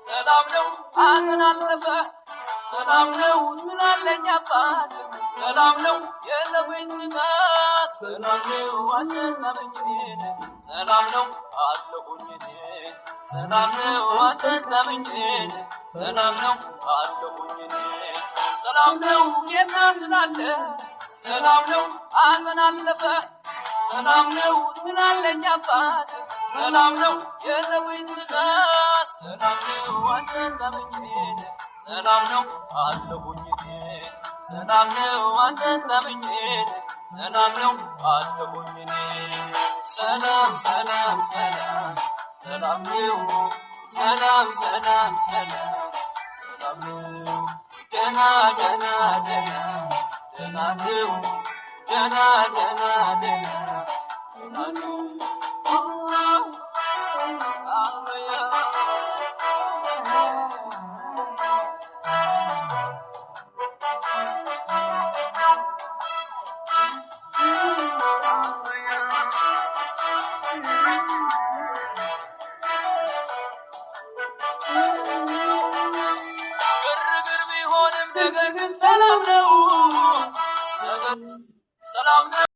ሰላም ነው ሐዘን አለፈ ሰላም ነው ስላለኝ አባት ሰላም ነው የለብኝ ስጋት ሰላም ነው አንተን ታምኜ ሰላም ነው አለሁኝ እኔ ሰላም ነው አንተን ታምኜ ሰላም ነው አለሁኝ እኔ ሰላም ነው ጌታ ስላለ ሰላም ነው ሐዘን አለፈ ሰላም ነው ስላለኝ አባት ሰላም ነው የለብኝ ስጋት ሰላም ነው አንተን ታምኜ ሰላም ነው አለሁኝ እኔ ሰላም ነው አንተን ታምኜ ሰላም ነው አለሁኝ እኔ ሰላም ሰላም ሰላም ሰላም ነው ሰላም ሰላም ሰላም ሰላም ነው ደህና ደህና ደህና ደህና ነው ደህና ደህና ደህና ደህና ነው ሰላም ነው ሰላም ነው